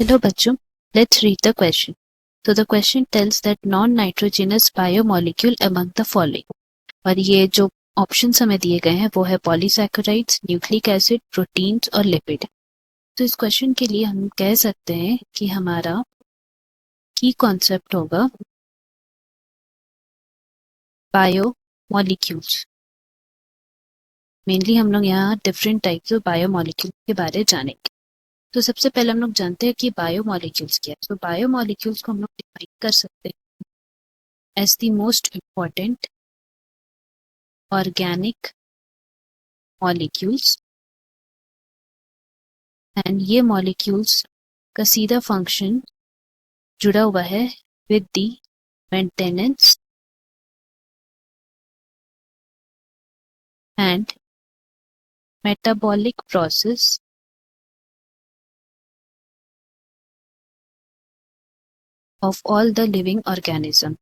Hello बच्चों, let's read the question. So the question tells that non-nitrogenous biomolecule among the following. और ये जो options हमें दिए गए हैं वो है पॉलीसैकेराइड्स, न्यूक्लिक एसिड, प्रोटीन्स और लिपिड. तो इस क्वेश्चन के लिए हम कह सकते हैं कि हमारा की कॉन्सेप्ट होगा बायोमोलिक्यूल्स. मेनली हम लोग यहाँ डिफरेंट टाइप्स ऑफ बायोमोलिक्यूल के बारे जानेंगे. तो सबसे पहले हम लोग जानते हैं कि बायोमोलिक्यूल्स क्या है. तो बायोमोलिक्यूल्स को हम लोग डिफाइन कर सकते हैं as the most important organic molecules. And ये मॉलिक्यूल्स का सीधा फंक्शन जुड़ा हुआ है with the maintenance and metabolic process of all the living organism.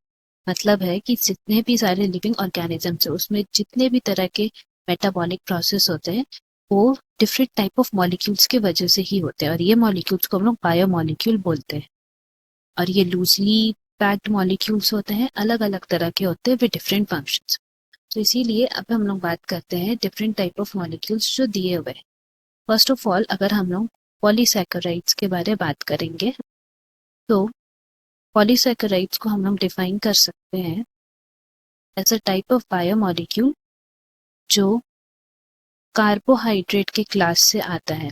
मतलब है कि जितने भी सारे लिविंग ऑर्गेनिजम्स है उसमें जितने भी तरह के मेटाबॉलिक प्रोसेस होते हैं वो डिफरेंट टाइप ऑफ मॉलिक्यूल्स की वजह से ही होते हैं. और ये मॉलिक्यूल्स को हम लोग बायोमॉलिक्यूल बोलते हैं. और ये लूजली पैक्ड मॉलिक्यूल्स होते हैं, अलग अलग तरह के होते हैं विद डिफरेंट फंक्शंस. तो इसीलिए अब हम लोग बात करते हैं डिफरेंट टाइप ऑफ मॉलिक्यूल्स जो दिए हुए हैं. फर्स्ट ऑफ ऑल अगर हम लोग पॉलीसैकेराइड्स के बारे में बात करेंगे तो पॉलीसैकेराइड्स को हम लोग डिफाइन कर सकते हैं as a type of biomolecule जो कार्बोहाइड्रेट के क्लास से आता है.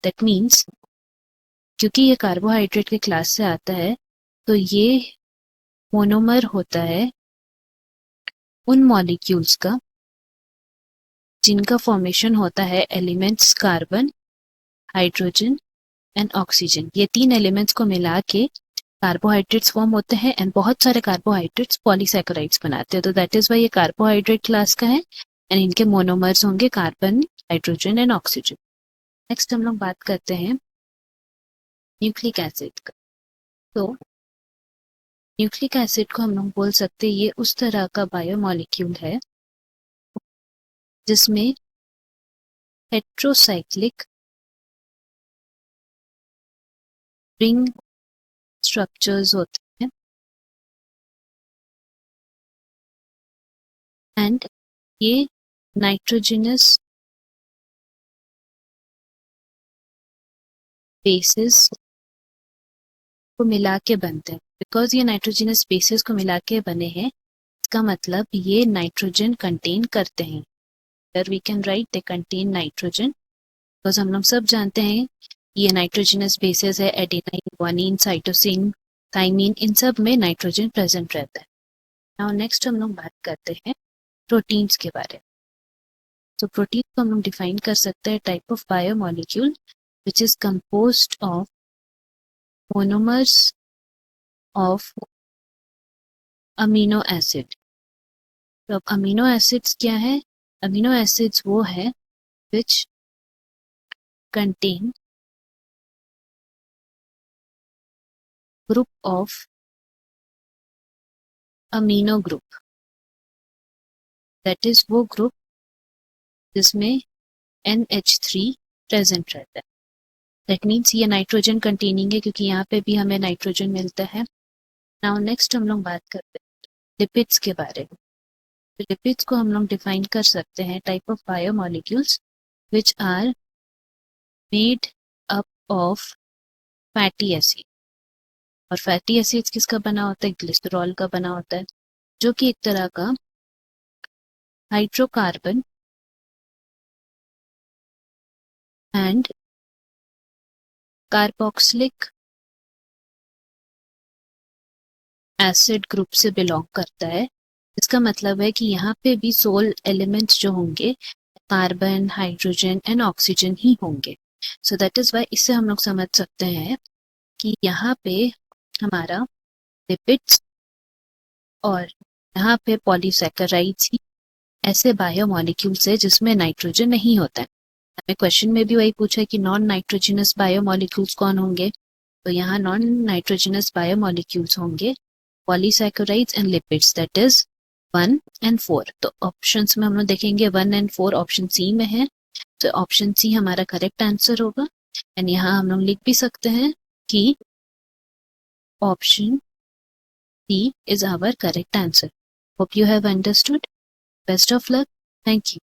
दैट मीन्स क्योंकि ये कार्बोहाइड्रेट के क्लास से आता है तो ये मोनोमर होता है उन मॉलिक्यूल्स का जिनका फॉर्मेशन होता है elements carbon, hydrogen and oxygen. ये तीन एलिमेंट्स को मिला के कार्बोहाइड्रेट्स फॉर्म होते हैं एंड बहुत सारे कार्बोहाइड्रेट्स पॉलीसैकेराइड्स बनाते हैं. तो दैट इज वाई ये कार्बोहाइड्रेट क्लास का है एंड इनके मोनोमर्स होंगे carbon, hydrogen and oxygen. Next हम लोग बात करते हैं न्यूक्लिक एसिड का. तो न्यूक्लिक एसिड को हम लोग बोल सकते हैं ये उस तरह का बायोमॉलिक्यूल है जिसमें हेट्रोसाइक्लिक रिंग स्ट्रक्चर्स होते हैं एंड ये नाइट्रोजनस बेसिस को मिला के बनते हैं. बिकॉज ये नाइट्रोजनस बेसिस को मिला के बने हैं इसका मतलब ये नाइट्रोजन कंटेन करते हैं. We can write they contain nitrogen because हम लोग सब जानते हैं ये नाइट्रोजनस बेसिस है. एडेनाइन, ग्वानिन, साइटोसिन, थाइमीन, इन सब में नाइट्रोजन प्रेजेंट रहता है. नाउ नेक्स्ट हम लोग बात करते हैं प्रोटीन्स के बारे में. तो प्रोटीन को हम लोग डिफाइन कर सकते हैं type of biomolecule which is composed of monomers of amino acid. तो अब अमीनो एसिड्स क्या है? अमीनो एसिड्स वो है which contain group of amino group. That is वो ग्रुप जिसमें NH3 प्रेजेंट रहता है. दैट मीन्स ये नाइट्रोजन कंटेनिंग है क्योंकि यहाँ पे भी हमें नाइट्रोजन मिलता है. नाउ नेक्स्ट हम लोग बात करते हैं लिपिड्स के बारे में. तो लिपिड्स को हम लोग डिफाइन कर सकते हैं type of biomolecules which are made up of fatty acid. और फैटी एसिड्स किसका बना होता है? ग्लिसरॉल का बना होता है जो कि एक तरह का hydrocarbon and carboxylic acid group से बिलोंग करता है. इसका मतलब है कि यहाँ पे भी सोल एलिमेंट्स जो होंगे कार्बन, हाइड्रोजन एंड ऑक्सीजन ही होंगे. सो दैट इज वाई इससे हम लोग समझ सकते हैं कि यहाँ पे हमारा लिपिड्स और यहाँ पे पॉलीसैकेराइड्स ही ऐसे बायोमॉलिक्यूल्स है जिसमें नाइट्रोजन नहीं होता है. हमें क्वेश्चन में भी वही पूछा है कि नॉन नाइट्रोजनस बायोमॉलिक्यूल्स कौन होंगे. तो यहाँ नॉन नाइट्रोजनस बायोमॉलिक्यूल्स होंगे polysaccharides and lipids. That is 1 and 4. तो ऑप्शंस में हम लोग देखेंगे 1 and 4 ऑप्शन सी में है. तो ऑप्शन सी हमारा करेक्ट आंसर होगा. एंड यहाँ हम लोग लिख भी सकते हैं कि option D is our correct answer. Hope you have understood. Best of luck. Thank you.